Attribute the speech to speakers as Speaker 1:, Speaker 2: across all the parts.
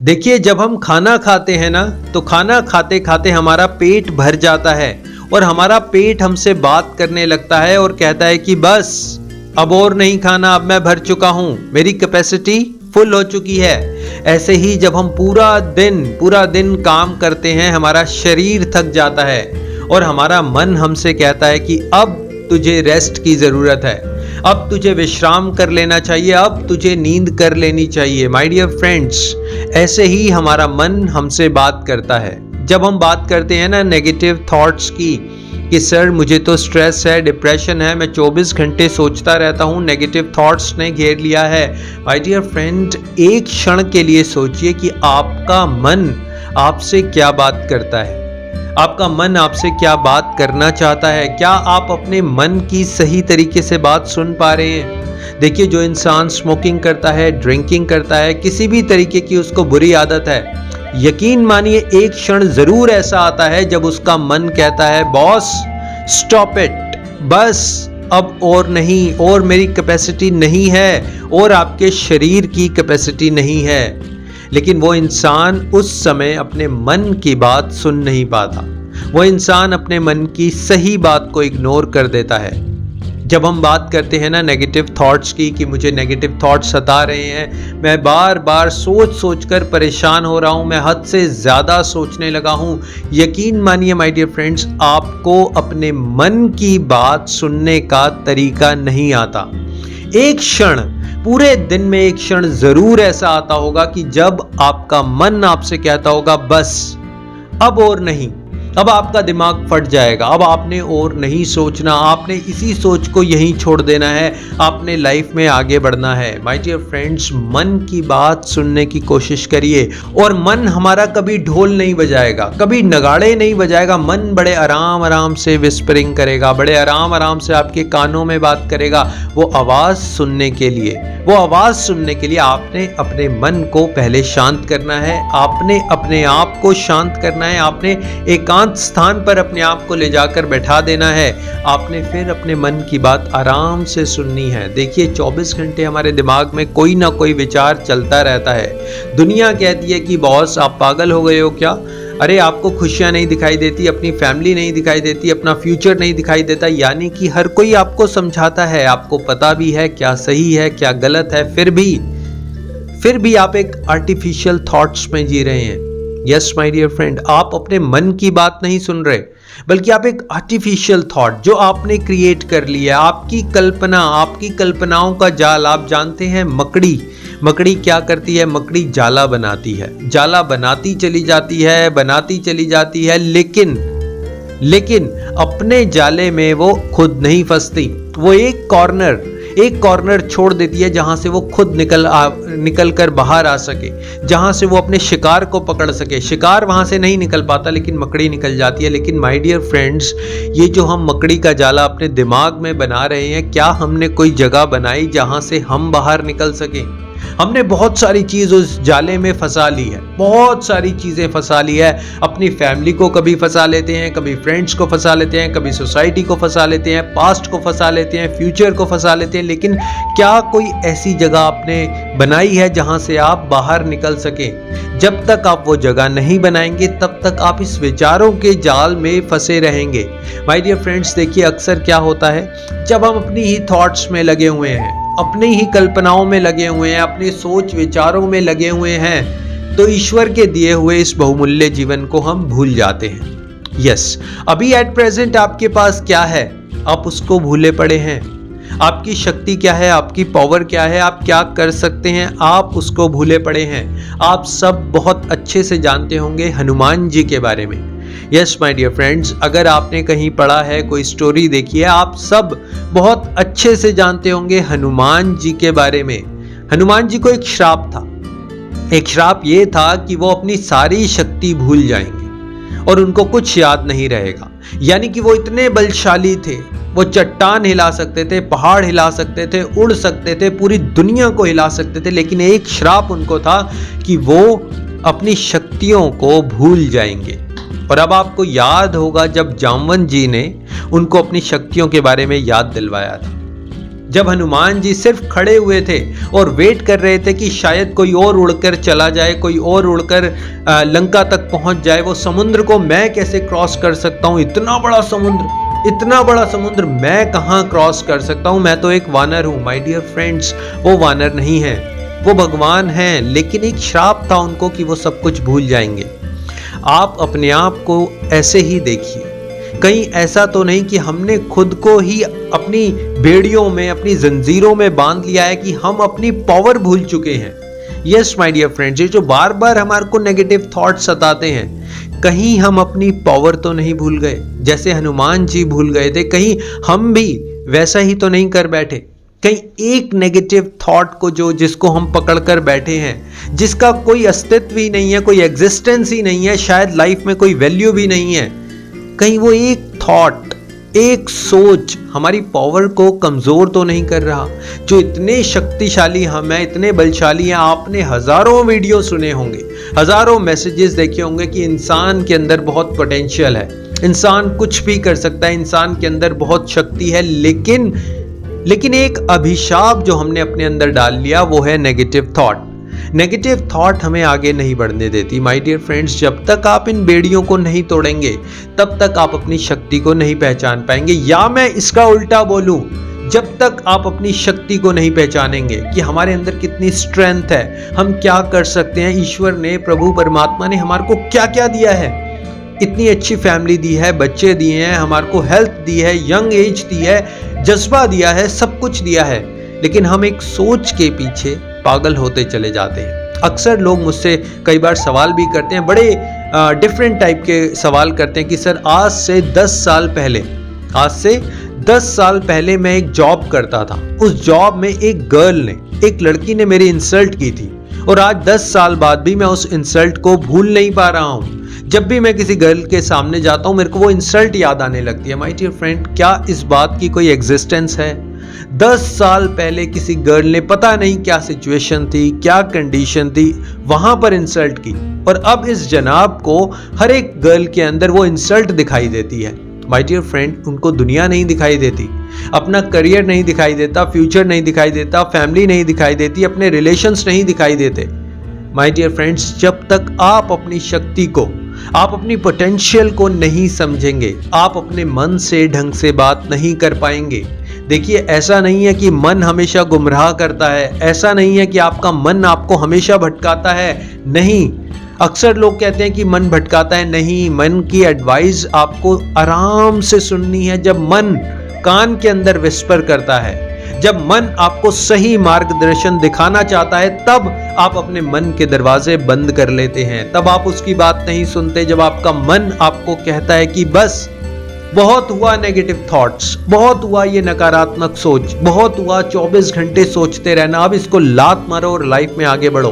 Speaker 1: देखिए, जब हम खाना खाते हैं ना, तो खाना खाते खाते हमारा पेट भर जाता है और हमारा पेट हमसे बात करने लगता है और कहता है कि बस अब और नहीं खाना, अब मैं भर चुका हूं, मेरी कैपेसिटी फुल हो चुकी है। ऐसे ही जब हम पूरा दिन काम करते हैं, हमारा शरीर थक जाता है और हमारा मन हमसे कहता है कि अब तुझे रेस्ट की जरूरत है, अब तुझे विश्राम कर लेना चाहिए, अब तुझे नींद कर लेनी चाहिए। माय डियर फ्रेंड्स, ऐसे ही हमारा मन हमसे बात करता है। जब हम बात करते हैं ना नेगेटिव थॉट्स की कि सर मुझे तो स्ट्रेस है, डिप्रेशन है, मैं 24 घंटे सोचता रहता हूँ, नेगेटिव थॉट्स ने घेर लिया है। माय डियर फ्रेंड, एक क्षण के लिए सोचिए कि आपका मन आपसे क्या बात करता है, आपका मन आपसे क्या बात करना चाहता है। क्या आप अपने मन की सही तरीके से बात सुन पा रहे हैं? देखिए, जो इंसान स्मोकिंग करता है, ड्रिंकिंग करता है, किसी भी तरीके की उसको बुरी आदत है, यकीन मानिए एक क्षण जरूर ऐसा आता है जब उसका मन कहता है बॉस स्टॉप इट, बस अब और नहीं, और मेरी कैपेसिटी नहीं है, और आपके शरीर की कैपेसिटी नहीं है। लेकिन वो इंसान उस समय अपने मन की बात सुन नहीं पाता, वो इंसान अपने मन की सही बात को इग्नोर कर देता है। जब हम बात करते हैं ना नेगेटिव थॉट्स की कि मुझे नेगेटिव थॉट्स सता रहे हैं, मैं बार बार सोच कर परेशान हो रहा हूं, मैं हद से ज़्यादा सोचने लगा हूं, यकीन मानिए माय डियर फ्रेंड्स, आपको अपने मन की बात सुनने का तरीका नहीं आता। एक क्षण, पूरे दिन में एक क्षण जरूर ऐसा आता होगा कि जब आपका मन आपसे कहता होगा बस अब और नहीं, अब आपका दिमाग फट जाएगा, अब आपने और नहीं सोचना, आपने इसी सोच को यहीं छोड़ देना है, आपने लाइफ में आगे बढ़ना है। माय डियर फ्रेंड्स, मन की बात सुनने की कोशिश करिए। और मन हमारा कभी ढोल नहीं बजाएगा, कभी नगाड़े नहीं बजाएगा, मन बड़े आराम आराम से विस्परिंग करेगा, बड़े आराम आराम से आपके कानों में बात करेगा। वो आवाज़ सुनने के लिए आपने अपने मन को पहले शांत करना है, आपने अपने आप को शांत करना है, आपने एकांत स्थान पर अपने आप को ले जाकर बैठा देना है, आपने फिर अपने मन की बात आराम से सुननी है। देखिए, 24 घंटे हमारे दिमाग में कोई ना कोई विचार चलता रहता है। दुनिया कहती है कि बॉस आप पागल हो गए हो क्या? अरे आपको खुशियां नहीं दिखाई देती, अपनी फैमिली नहीं दिखाई देती, अपना फ्यूचर नहीं दिखाई देता। यानी कि हर कोई आपको समझाता है, आपको पता भी है क्या सही है क्या गलत है, फिर भी आप एक आर्टिफिशियल थॉट्स में जी रहे हैं। यस माय डियर फ्रेंड, आप अपने मन की बात नहीं सुन रहे, बल्कि आप एक आर्टिफिशियल थॉट जो आपने क्रिएट कर लिया, आपकी कल्पनाओं का जाल। आप जानते हैं मकड़ी क्या करती है? मकड़ी जाला बनाती है, जाला बनाती चली जाती है, लेकिन अपने जाले में वो खुद नहीं फंसती। वो एक कॉर्नर छोड़ देती है जहां से वो खुद निकल कर बाहर आ सके, जहां से वो अपने शिकार को पकड़ सके। शिकार वहां से नहीं निकल पाता, लेकिन मकड़ी निकल जाती है। लेकिन माय डियर फ्रेंड्स, ये जो हम मकड़ी का जाला अपने दिमाग में बना रहे हैं, क्या हमने कोई जगह बनाई जहां से हम बाहर निकल सकें? हमने बहुत सारी चीज उस जाले में फंसा ली है, बहुत सारी चीजें फंसा ली है। अपनी फैमिली को कभी फंसा लेते हैं, कभी फ्रेंड्स को फंसा लेते हैं, कभी सोसाइटी को फंसा लेते हैं, पास्ट को फंसा लेते हैं, फ्यूचर को फंसा लेते हैं। लेकिन क्या कोई ऐसी जगह आपने बनाई है जहां से आप बाहर निकल सकें? जब तक आप वो जगह नहीं बनाएंगे, तब तक आप इस विचारों के जाल में फंसे रहेंगे। माय डियर फ्रेंड्स, देखिए अक्सर क्या होता है, जब हम अपनी ही थॉट्स में लगे हुए हैं, अपनी ही कल्पनाओं में लगे हुए हैं, अपने सोच विचारों में लगे हुए हैं, तो ईश्वर के दिए हुए इस बहुमूल्य जीवन को हम भूल जाते हैं। यस, अभी एट प्रेजेंट आपके पास क्या है, आप उसको भूले पड़े हैं। आपकी शक्ति क्या है, आपकी पावर क्या है, आप क्या कर सकते हैं, आप उसको भूले पड़े हैं। आप सब बहुत अच्छे से जानते होंगे हनुमान जी के बारे में। यस माय डियर फ्रेंड्स, अगर आपने कहीं पढ़ा है, कोई स्टोरी देखी है, आप सब बहुत अच्छे से जानते होंगे हनुमान जी के बारे में। हनुमान जी को एक श्राप था। एक श्राप ये था कि वो अपनी सारी शक्ति भूल जाएंगे और उनको कुछ याद नहीं रहेगा। यानी कि वो इतने बलशाली थे, वो चट्टान हिला सकते थे, पहाड़ हिला सकते थे, उड़ सकते थे, पूरी दुनिया को हिला सकते थे। लेकिन एक श्राप उनको था कि वो अपनी शक्तियों को भूल जाएंगे। और अब आपको याद होगा जब जामवंत जी ने उनको अपनी शक्तियों के बारे में याद दिलवाया था। जब हनुमान जी सिर्फ खड़े हुए थे और वेट कर रहे थे कि शायद कोई और उड़कर चला जाए, कोई और उड़कर लंका तक पहुंच जाए, वो समुद्र को मैं कैसे क्रॉस कर सकता हूं, इतना बड़ा समुद्र मैं कहां क्रॉस कर सकता हूं, मैं तो एक वानर हूं। माय डियर फ्रेंड्स, वो वानर नहीं है, वो भगवान हैं, लेकिन एक श्राप था उनको कि वो सब कुछ भूल जाएंगे। आप अपने आप को ऐसे ही देखिए, कहीं ऐसा तो नहीं कि हमने खुद को ही अपनी बेड़ियों में, अपनी जंजीरों में बांध लिया है कि हम अपनी पावर भूल चुके हैं। यस माय डियर फ्रेंड्स, ये जो बार बार हमारे को नेगेटिव थॉट्स सताते हैं, कहीं हम अपनी पावर तो नहीं भूल गए, जैसे हनुमान जी भूल गए थे, कहीं हम भी वैसा ही तो नहीं कर बैठे। कहीं एक नेगेटिव थॉट को जिसको हम पकड़ कर बैठे हैं, जिसका कोई अस्तित्व ही नहीं है, कोई एग्जिस्टेंस ही नहीं है, शायद लाइफ में कोई वैल्यू भी नहीं है, कहीं वो एक थॉट, एक सोच हमारी पावर को कमजोर तो नहीं कर रहा। जो इतने शक्तिशाली हम हैं, इतने बलशाली हैं, आपने हजारों वीडियो सुने होंगे, हजारों मैसेजेस देखे होंगे कि इंसान के अंदर बहुत पोटेंशियल है, इंसान कुछ भी कर सकता है, इंसान के अंदर बहुत शक्ति है, लेकिन एक अभिशाप जो हमने अपने अंदर डाल लिया वो है नेगेटिव थॉट। नेगेटिव थॉट हमें आगे नहीं बढ़ने देती। माय डियर फ्रेंड्स, जब तक आप इन बेड़ियों को नहीं तोड़ेंगे तब तक आप अपनी शक्ति को नहीं पहचान पाएंगे, या मैं इसका उल्टा बोलूं, जब तक आप अपनी शक्ति को नहीं पहचानेंगे कि हमारे अंदर कितनी स्ट्रेंथ है, हम क्या कर सकते हैं, ईश्वर ने, प्रभु परमात्मा ने हमारे को क्या क्या दिया है, इतनी अच्छी फैमिली दी है, बच्चे दिए हैं, हमारे को हेल्थ दी है, यंग एज दी है, जज्बा दिया है, सब कुछ दिया है, लेकिन हम एक सोच के पीछे पागल होते चले जाते हैं। अक्सर लोग मुझसे कई बार सवाल भी करते हैं, बड़े डिफरेंट टाइप के सवाल करते हैं कि सर आज से 10 साल पहले मैं एक जॉब करता था, उस जॉब में एक लड़की ने मेरी इंसल्ट की थी और आज 10 साल बाद भी मैं उस इंसल्ट को भूल नहीं पा रहा हूं। जब भी मैं किसी गर्ल के सामने जाता हूं मेरे को वो इंसल्ट याद आने लगती है। माय डियर फ्रेंड, क्या इस बात की कोई एग्जिस्टेंस है? 10 साल पहले किसी गर्ल ने पता नहीं क्या सिचुएशन थी, क्या कंडीशन थी, वहां पर इंसल्ट की, और अब इस जनाब को हर एक गर्ल के अंदर वो इंसल्ट दिखाई देती है। माय डियर फ्रेंड, उनको दुनिया नहीं दिखाई देती, अपना करियर नहीं दिखाई देता, फ्यूचर नहीं दिखाई देता, फैमिली नहीं दिखाई देती, अपने रिलेशंस नहीं दिखाई देते। माय डियर फ्रेंड्स, जब तक आप अपनी शक्ति को, आप अपनी पोटेंशियल को नहीं समझेंगे, आप अपने मन से ढंग से बात नहीं कर पाएंगे। देखिए, ऐसा नहीं है कि मन हमेशा गुमराह करता है, ऐसा नहीं है कि आपका मन आपको हमेशा भटकाता है, नहीं। अक्सर लोग कहते हैं कि मन भटकाता है, नहीं, मन की एडवाइस आपको आराम से सुननी है। जब मन कान के अंदर विस्पर करता है, जब मन आपको सही मार्गदर्शन दिखाना चाहता है, तब आप अपने मन के दरवाजे बंद कर लेते हैं, तब आप उसकी बात नहीं सुनते। जब आपका मन आपको कहता है कि बस बहुत हुआ नेगेटिव थॉट्स, बहुत हुआ ये नकारात्मक सोच, बहुत हुआ 24 घंटे सोचते रहना, अब इसको लात मारो और लाइफ में आगे बढ़ो,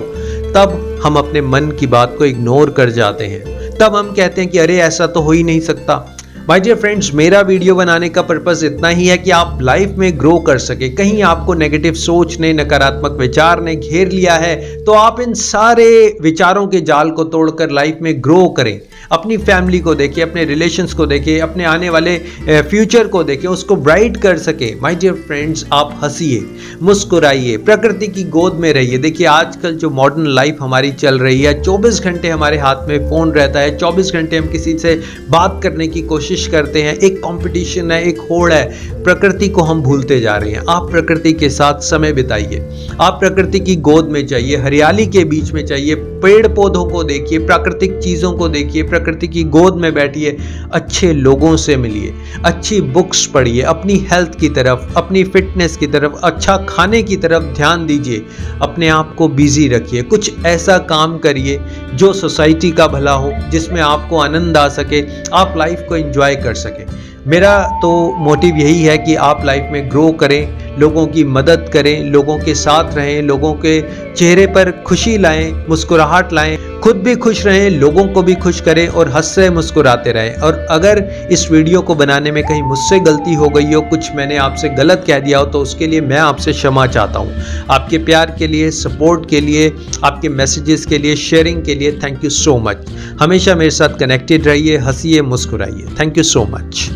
Speaker 1: तब हम अपने मन की बात को इग्नोर कर जाते हैं। तब हम कहते हैं कि अरे ऐसा तो हो ही नहीं सकता। माय डियर फ्रेंड्स, मेरा वीडियो बनाने का पर्पस इतना ही है कि आप लाइफ में ग्रो कर सके। कहीं आपको नेगेटिव सोच ने, नकारात्मक विचार ने घेर लिया है, तो आप इन सारे विचारों के जाल को तोड़कर लाइफ में ग्रो करें। अपनी फैमिली को देखिए, अपने रिलेशंस को देखिए, अपने आने वाले फ्यूचर को देखिए, उसको ब्राइट कर सके। माय डियर फ्रेंड्स, आप हंसिए, मुस्कुराइए, प्रकृति की गोद में रहिए। देखिए, आजकल जो मॉडर्न लाइफ हमारी चल रही है, 24 घंटे हमारे हाथ में फोन रहता है, 24 घंटे हम किसी से बात करने की कोशिश करते हैं, एक कंपटीशन है, एक होड़ है, प्रकृति को हम भूलते जा रहे हैं। आप प्रकृति के साथ समय बिताइए, आप प्रकृति की गोद में जाइए, हरियाली के बीच में जाइए, पेड़ पौधों को देखिए, प्राकृतिक चीजों को देखिए, प्रकृति की गोद में बैठिए, अच्छे लोगों से मिलिए, अच्छी बुक्स पढ़िए, अपनी हेल्थ की तरफ, अपनी फिटनेस की तरफ, अच्छा खाने की तरफ ध्यान दीजिए, अपने आप को बिजी रखिए, कुछ ऐसा काम करिए जो सोसाइटी का भला हो, जिसमें आपको आनंद आ सके, आप लाइफ को एंजॉय कर सके। मेरा तो मोटिव यही है कि आप लाइफ में ग्रो करें, लोगों की मदद करें, लोगों के साथ रहें, लोगों के चेहरे पर खुशी लाएं, मुस्कुराहट लाएं, खुद भी खुश रहें, लोगों को भी खुश करें और हंसते मुस्कुराते रहें। और अगर इस वीडियो को बनाने में कहीं मुझसे गलती हो गई हो, कुछ मैंने आपसे गलत कह दिया हो, तो उसके लिए मैं आपसे क्षमा चाहता हूँ। आपके प्यार के लिए, सपोर्ट के लिए, आपके मैसेजेस के लिए, शेयरिंग के लिए थैंक यू सो मच। हमेशा मेरे साथ कनेक्टेड रहिए, हंसिए, मुस्कुराइए। Thank you so much.